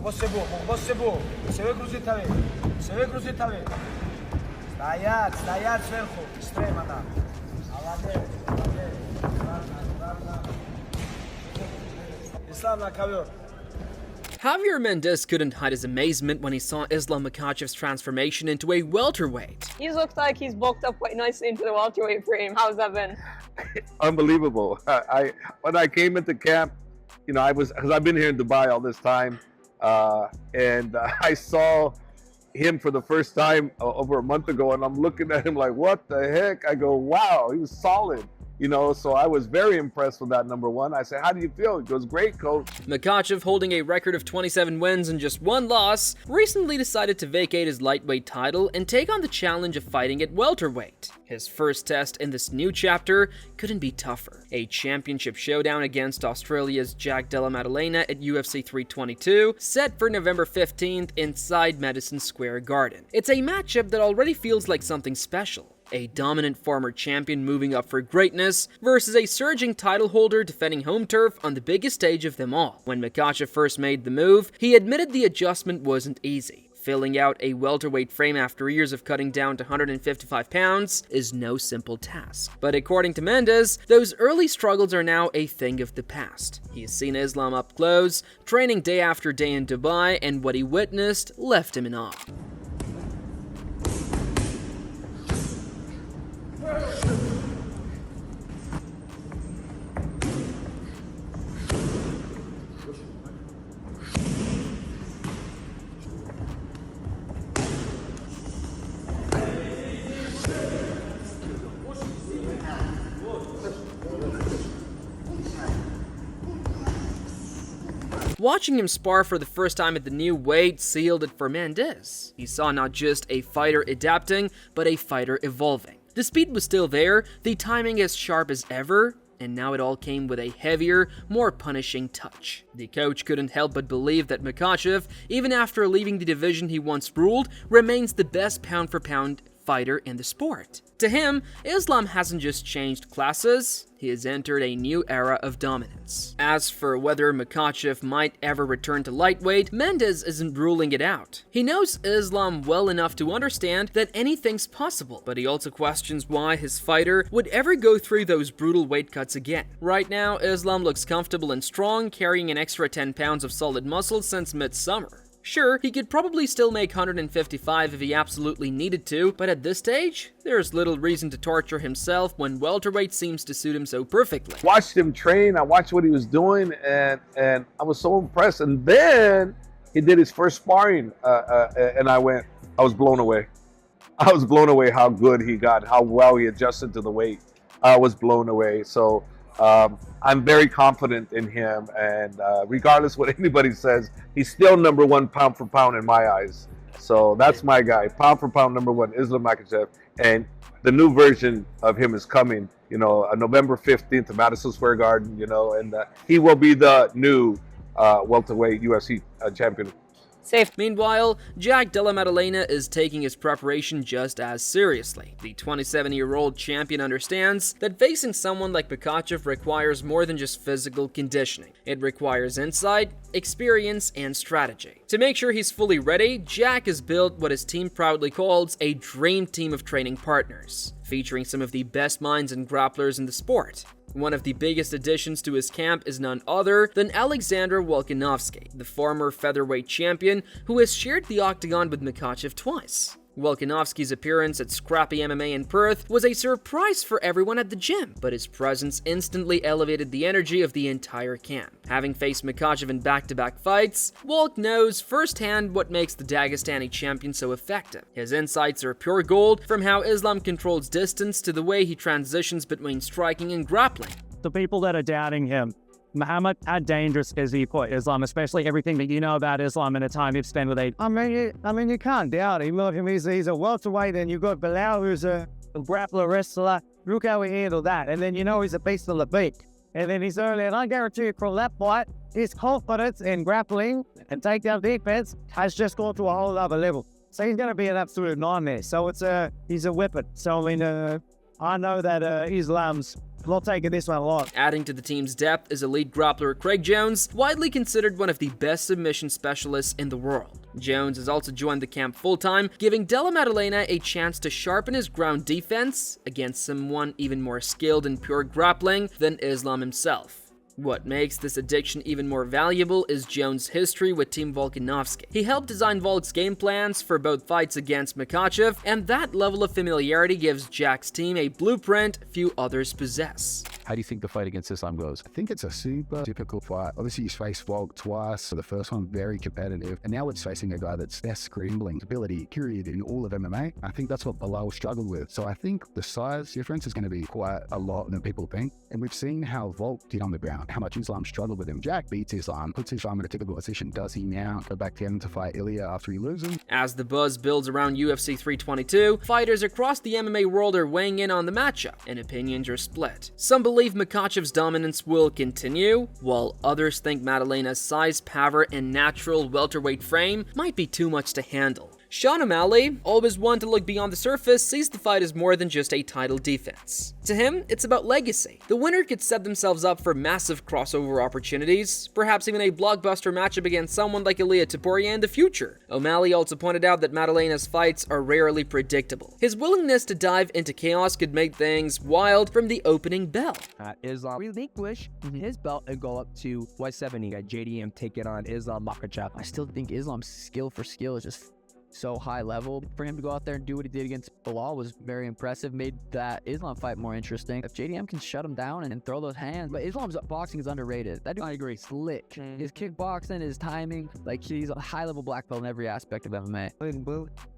você beau. Se ve cruzitave. Se ve cruzitave. Стоять сверху. Быстрее, мадам. Молодец. Ислам на ковер. Javier Mendez couldn't hide his amazement when he saw Islam Makhachev's transformation into a welterweight. He looks like he's bulked up quite nicely into the welterweight frame. How's that been? Unbelievable. When I came into camp, you know, because I've been here in Dubai all this time, and I saw him for the first time over a month ago, and I'm looking at him like, what the heck? I go, wow, he was solid. You know, so I was very impressed with that, number one. I said, how do you feel? He goes, great, coach. Makhachev, holding a record of 27 wins and just one loss, recently decided to vacate his lightweight title and take on the challenge of fighting at welterweight. His first test in this new chapter couldn't be tougher. A championship showdown against Australia's Jack Della Maddalena at UFC 322, set for November 15th inside Madison Square Garden. It's a matchup that already feels like something special. A dominant former champion moving up for greatness versus a surging title holder defending home turf on the biggest stage of them all. When Makhachev first made the move, he admitted the adjustment wasn't easy. Filling out a welterweight frame after years of cutting down to 155 pounds is no simple task. But according to Mendez, those early struggles are now a thing of the past. He's seen Islam up close, training day after day in Dubai, and what he witnessed left him in awe. Watching him spar for the first time at the new weight sealed it for Mendez. He saw not just a fighter adapting, but a fighter evolving. The speed was still there, the timing as sharp as ever, and now it all came with a heavier, more punishing touch. The coach couldn't help but believe that Makhachev, even after leaving the division he once ruled, remains the best pound-for-pound fighter in the sport. To him, Islam hasn't just changed classes, he has entered a new era of dominance. As for whether Makhachev might ever return to lightweight, Mendez isn't ruling it out. He knows Islam well enough to understand that anything's possible, but he also questions why his fighter would ever go through those brutal weight cuts again. Right now, Islam looks comfortable and strong, carrying an extra 10 pounds of solid muscle since midsummer. Sure, he could probably still make 155 if he absolutely needed to, but at this stage, there's little reason to torture himself when welterweight seems to suit him so perfectly. Watched him train, I watched what he was doing, and I was so impressed. And then he did his first sparring, and I was blown away. I was blown away how good he got, how well he adjusted to the weight. I was blown away. So I'm very confident in him, and regardless what anybody says, he's still number one pound for pound in my eyes. So that's my guy, pound for pound number one, Islam Makhachev. And the new version of him is coming, you know, November 15th at Madison Square Garden, you know, and he will be the new welterweight UFC champion. Safe. Meanwhile, Jack Della Maddalena is taking his preparation just as seriously. The 27-year-old champion understands that facing someone like Makhachev requires more than just physical conditioning. It requires insight, experience, and strategy. To make sure he's fully ready, Jack has built what his team proudly calls a dream team of training partners, featuring some of the best minds and grapplers in the sport. One of the biggest additions to his camp is none other than Alexander Volkanovski, the former featherweight champion who has shared the octagon with Makhachev twice. Volkanovski's appearance at Scrappy MMA in Perth was a surprise for everyone at the gym, but his presence instantly elevated the energy of the entire camp. Having faced Makhachev in back-to-back fights, Volk knows firsthand what makes the Dagestani champion so effective. His insights are pure gold, from how Islam controls distance to the way he transitions between striking and grappling. The people that are doubting him, Muhammad, how dangerous is he for Islam, especially everything that you know about Islam in the time you've spent with it? I mean, you can't doubt him. Look, he's a welterweight, and you've got Bilal, who's a grappler wrestler. Look how he handled that. And then you know he's a beast on the beat. And then he's early, and I guarantee you from that fight, his confidence in grappling and takedown defense has just gone to a whole other level. So he's going to be an absolute nightmare. So he's a weapon. So I mean, I know that Islam's not taking this one a lot. Adding to the team's depth is elite grappler Craig Jones, widely considered one of the best submission specialists in the world. Jones has also joined the camp full-time, giving Della Maddalena a chance to sharpen his ground defense against someone even more skilled in pure grappling than Islam himself. What makes this addiction even more valuable is Jones' history with Team Volkanovski. He helped design Volk's game plans for both fights against Makhachev, and that level of familiarity gives Jack's team a blueprint few others possess. How do you think the fight against Islam goes? I think it's a super difficult fight. Obviously, he's faced Volk twice, so the first one very competitive, and now it's facing a guy that's best scrambling ability, period, in all of MMA. I think that's what Bilal struggled with. So I think the size difference is going to be quite a lot than people think. And we've seen how Volk did on the ground, how much Islam struggled with him. Jack beats Islam, puts Islam in a typical position. Does he now go back down to fight Ilya after he loses? As the buzz builds around UFC 322, fighters across the MMA world are weighing in on the matchup, and opinions are split. Some believe Makhachev's dominance will continue, while others think Maddalena's size, power, and natural welterweight frame might be too much to handle. Sean O'Malley, always one to look beyond the surface, sees the fight as more than just a title defense. To him, it's about legacy. The winner could set themselves up for massive crossover opportunities, perhaps even a blockbuster matchup against someone like Ilia Topuria in the future. O'Malley also pointed out that Maddalena's fights are rarely predictable. His willingness to dive into chaos could make things wild from the opening bell. Islam relinquish his belt and go up to 170. Got JDM taking on Islam Makhachev. I still think Islam's skill for skill is just so high level. For him to go out there and do what he did against Bilal was very impressive, made that Islam fight more interesting. If JDM can shut him down and throw those hands, but Islam's boxing is underrated. That dude, I agree, slick. His kickboxing, his timing, like he's a high level black belt in every aspect of MMA.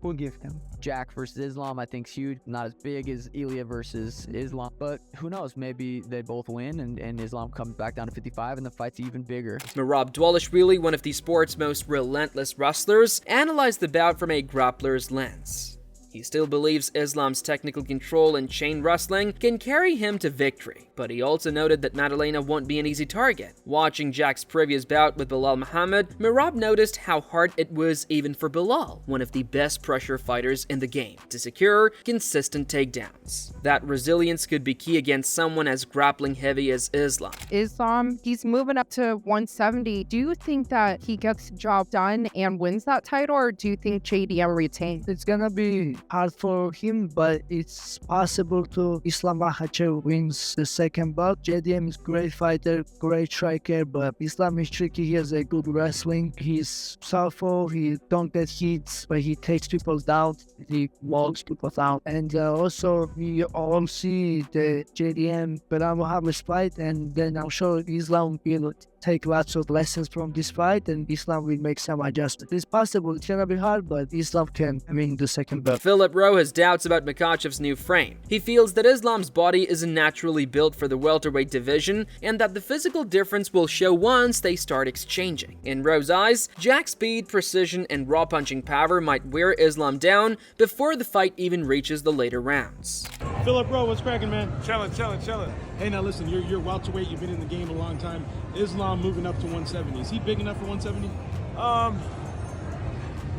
We'll give him. Jack versus Islam, I think, is huge. Not as big as Ilya versus Islam, but who knows? Maybe they both win and Islam comes back down to 55 and the fight's even bigger. Merab Dvalishvili, one of the sport's most relentless wrestlers, analyzed the bout from a grappler's lens. He still believes Islam's technical control and chain wrestling can carry him to victory, but he also noted that Maddalena won't be an easy target. Watching Jack's previous bout with Bilal Muhammad, Merab noticed how hard it was even for Bilal, one of the best pressure fighters in the game, to secure consistent takedowns. That resilience could be key against someone as grappling heavy as Islam. Islam, he's moving up to 170. Do you think that he gets the job done and wins that title, or do you think JDM retains? It's gonna be hard for him, but it's possible to Islam Makhachev wins the second bout. JDM is great fighter, great striker, but Islam is tricky. He has a good wrestling. He's southpaw. He don't get hits, but he takes people down. He walks people down. And also, we all see the JDM Bilal Muhammad's fight, and then I'm sure Islam will take lots of lessons from this fight, and Islam will make some adjustments. It's possible. It's gonna be hard, but Islam can win the second bout. Philip Rowe has doubts about Makhachev's new frame. He feels that Islam's body isn't naturally built for the welterweight division, and that the physical difference will show once they start exchanging. In Rowe's eyes, Jack's speed, precision, and raw punching power might wear Islam down before the fight even reaches the later rounds. Philip Rowe, what's cracking, man? Chillin'. Hey, now listen, you're welterweight, you've been in the game a long time. Islam moving up to 170. Is he big enough for 170?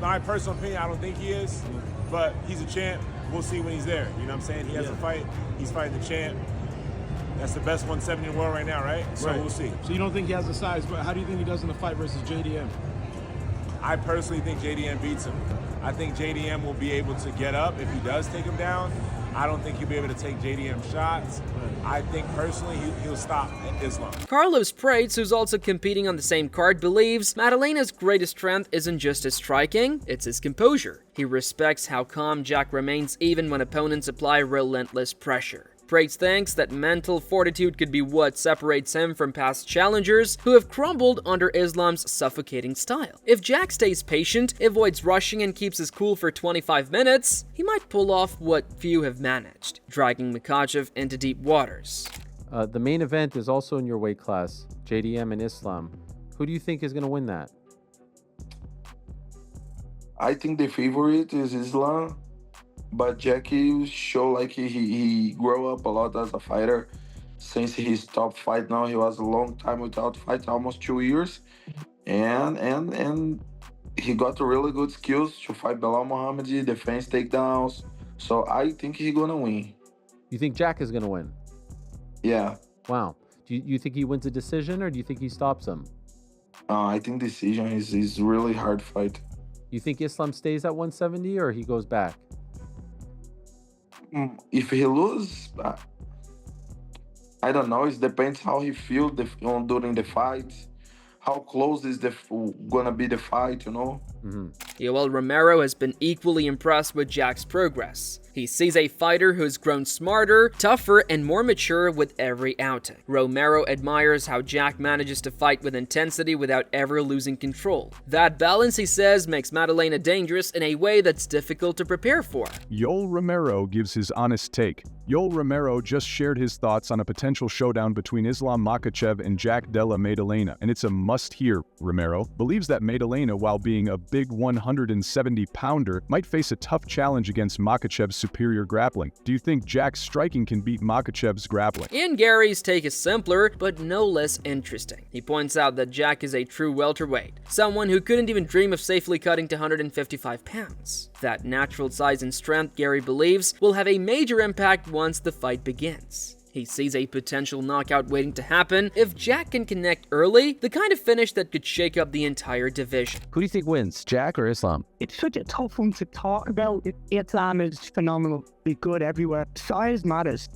My personal opinion, I don't think he is, but he's a champ. We'll see when he's there. You know what I'm saying? He has a fight. He's fighting the champ. That's the best 170 in the world right now, right? So we'll see. So you don't think he has the size, but how do you think he does in the fight versus JDM? I personally think JDM beats him. I think JDM will be able to get up if he does take him down. I don't think he'll be able to take JDM shots. I think personally he'll stop at Islam. Carlos Prates, who's also competing on the same card, believes Maddalena's greatest strength isn't just his striking, it's his composure. He respects how calm Jack remains even when opponents apply relentless pressure. Prates thinks that mental fortitude could be what separates him from past challengers who have crumbled under Islam's suffocating style. If Jack stays patient, avoids rushing, and keeps his cool for 25 minutes, he might pull off what few have managed, dragging Makhachev into deep waters. The main event is also in your weight class, JDM and Islam. Who do you think is going to win that? I think the favorite is Islam. But Jackie show like he grew up a lot as a fighter. Since his top fight now, he was a long time without fight, almost 2 years. And he got really good skills to fight Bilal Muhammad, defense takedowns. So I think he's gonna win. You think Jack is going to win? Yeah. Wow. Do you think he wins a decision or do you think he stops him? I think decision is really hard fight. You think Islam stays at 170 or he goes back? If he lose, I don't know. It depends how he feels during the fight. How close is gonna be the fight, you know? Yoel Romero has been equally impressed with Jack's progress. He sees a fighter who's grown smarter, tougher, and more mature with every outing. Romero admires how Jack manages to fight with intensity without ever losing control. That balance, he says, makes Maddalena dangerous in a way that's difficult to prepare for. Yoel Romero gives his honest take. Yoel Romero just shared his thoughts on a potential showdown between Islam Makhachev and Jack Della Maddalena, and it's a must-hear. Romero believes that Maddalena, while being a big 170-pounder, might face a tough challenge against Makhachev's superior grappling. Do you think Jack's striking can beat Makhachev's grappling? Ian Gary's take is simpler, but no less interesting. He points out that Jack is a true welterweight, someone who couldn't even dream of safely cutting to 155 pounds. That natural size and strength, Gary believes, will have a major impact once the fight begins. He sees a potential knockout waiting to happen if Jack can connect early, the kind of finish that could shake up the entire division. Who do you think wins, Jack or Islam? It's such a tough one to talk about. Islam is phenomenally good everywhere. Size matters.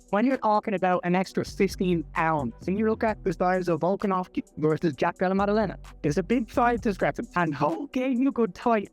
When you're talking about an extra 15 pounds, and you look at the size of Volkanovski versus Jack Della Maddalena, there's a big size discrepancy, and whole gave you a good fight.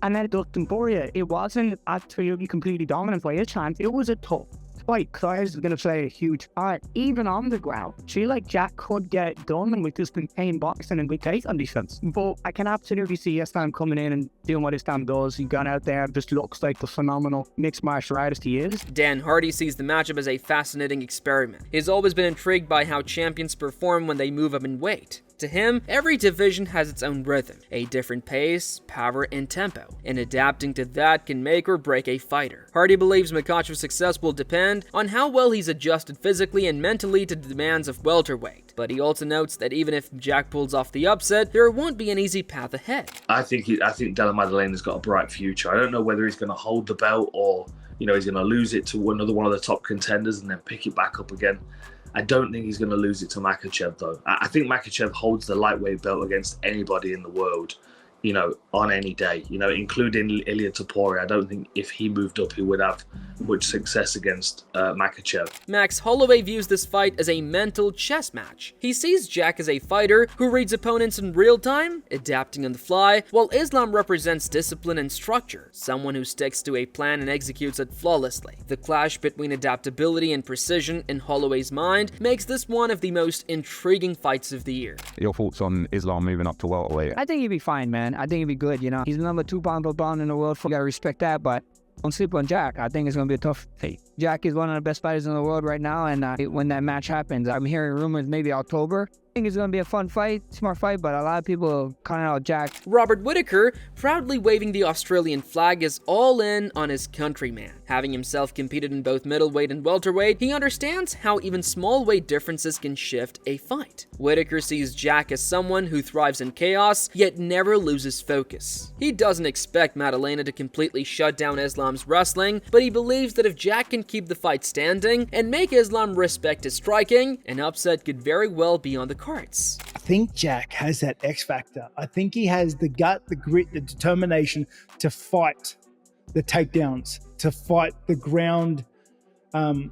And then Dustin Poirier, it wasn't absolutely completely dominant by his chance. It was a tough fight. Size is going to play a huge part, even on the ground. I feel like Jack could get done with just contained boxing and with takedown defense. But I can absolutely see Islam coming in and doing what Islam does. He got out there and just looks like the phenomenal mixed martial artist he is. Dan Hardy sees the matchup as a fascinating experiment. He's always been intrigued by how champions perform when they move up in weight. To him, every division has its own rhythm, a different pace, power, and tempo, and adapting to that can make or break a fighter. Hardy believes Makhachev's success will depend on how well he's adjusted physically and mentally to the demands of welterweight, but he also notes that even if Jack pulls off the upset, there won't be an easy path ahead. I think Della Maddalena's got a bright future. I don't know whether he's going to hold the belt or, he's going to lose it to another one of the top contenders and then pick it back up again. I don't think he's going to lose it to Makhachev, though. I think Makhachev holds the lightweight belt against anybody in the world, on any day, including Ilia Topuria. I don't think if he moved up, he would have much success against Makhachev. Max Holloway views this fight as a mental chess match. He sees Jack as a fighter who reads opponents in real time, adapting on the fly, while Islam represents discipline and structure, someone who sticks to a plan and executes it flawlessly. The clash between adaptability and precision in Holloway's mind makes this one of the most intriguing fights of the year. Your thoughts on Islam moving up to welterweight? I think he'd be fine, man. I think he'd be good, He's the number 2 pound for pound in the world. You gotta respect that, but don't sleep on Jack. I think it's gonna be a tough fight. Jack is one of the best fighters in the world right now, and when that match happens, I'm hearing rumors maybe October. I think it's gonna be a fun fight, smart fight, but a lot of people are calling out Jack. Robert Whittaker, proudly waving the Australian flag, is all in on his countryman. Having himself competed in both middleweight and welterweight, he understands how even small weight differences can shift a fight. Whittaker sees Jack as someone who thrives in chaos, yet never loses focus. He doesn't expect Maddalena to completely shut down Islam's wrestling, but he believes that if Jack can keep the fight standing and make Islam respect his striking, an upset could very well be on the cards. I think Jack has that X factor. I think he has the gut, the grit, the determination to fight the takedowns, to fight the ground, the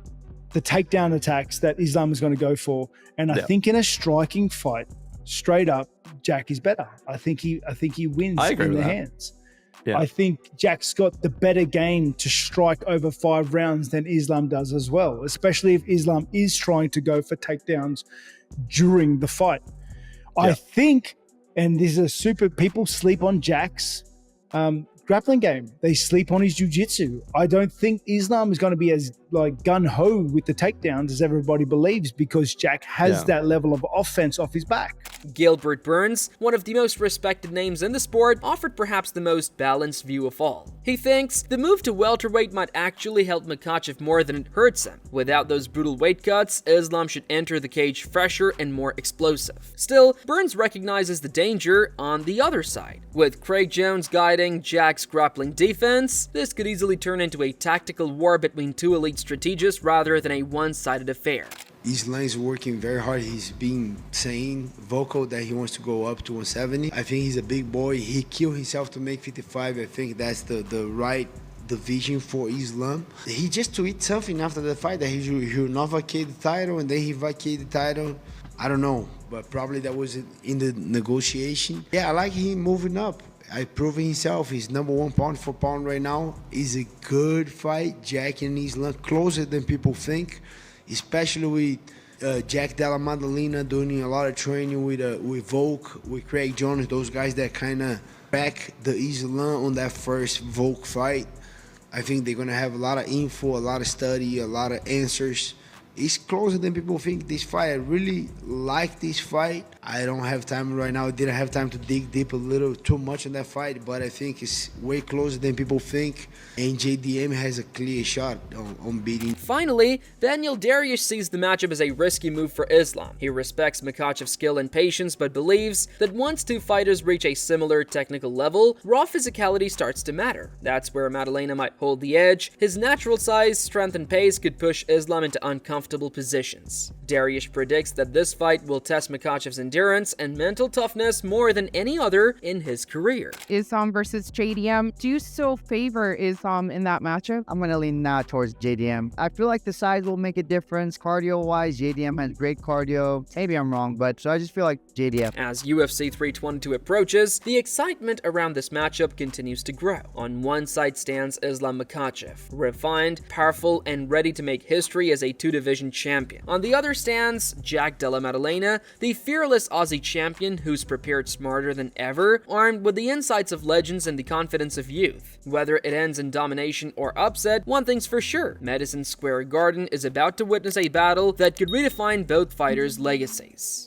takedown attacks that Islam is going to go for. And I think in a striking fight, straight up, Jack is better. I think he wins in the hands. Yeah. I think Jack's got the better game to strike over 5 rounds than Islam does as well, especially if Islam is trying to go for takedowns during the fight. Yeah. I think, and this is people sleep on Jack's grappling game. They sleep on his jiu-jitsu. I don't think Islam is going to be as gun-ho with the takedowns as everybody believes, because Jack has that level of offense off his back. Gilbert Burns, one of the most respected names in the sport, offered perhaps the most balanced view of all. He thinks the move to welterweight might actually help Makhachev more than it hurts him. Without those brutal weight cuts, Islam should enter the cage fresher and more explosive. Still, Burns recognizes the danger on the other side. With Craig Jones guiding Jack's grappling defense, this could easily turn into a tactical war between 2 elite strategists rather than a one-sided affair. Islam is working very hard. He's been saying vocal that he wants to go up to 170. I think he's a big boy. He killed himself to make 55. I think that's the right division for Islam. He just tweeted something after the fight that he will not vacate the title, and then he vacated the title. I don't know, but probably that was in the negotiation. Yeah, I like him moving up. I proven himself. He's number 1 pound for pound right now. It's a good fight. Jack and Islam closer than people think, especially with Jack Della Maddalena doing a lot of training with Volk, with Craig Jones, those guys that kind of back the Islam on that first Volk fight. I think they're going to have a lot of info, a lot of study, a lot of answers. It's closer than people think, this fight. I really like this fight. I don't have time right now. I didn't have time to dig deep a little too much in that fight, but I think it's way closer than people think, and JDM has a clear shot on beating. Finally, Daniel Dariush sees the matchup as a risky move for Islam. He respects Makhachev's skill and patience, but believes that once two fighters reach a similar technical level, raw physicality starts to matter. That's where Maddalena might hold the edge. His natural size, strength, and pace could push Islam into uncomfortable positions. Dariush predicts that this fight will test Makhachev's endurance and mental toughness more than any other in his career. Islam versus JDM. Do you still favor Islam in that matchup? I'm going to lean now towards JDM. I feel like the size will make a difference. Cardio-wise, JDM has great cardio. Maybe I'm wrong, but so I just feel like JDM. As UFC 322 approaches, the excitement around this matchup continues to grow. On one side stands Islam Makhachev, refined, powerful, and ready to make history as a two-division champion. On the other stands Jack Della Maddalena, the fearless Aussie champion who's prepared smarter than ever, armed with the insights of legends and the confidence of youth. Whether it ends in domination or upset, one thing's for sure: Madison Square Garden is about to witness a battle that could redefine both fighters' legacies.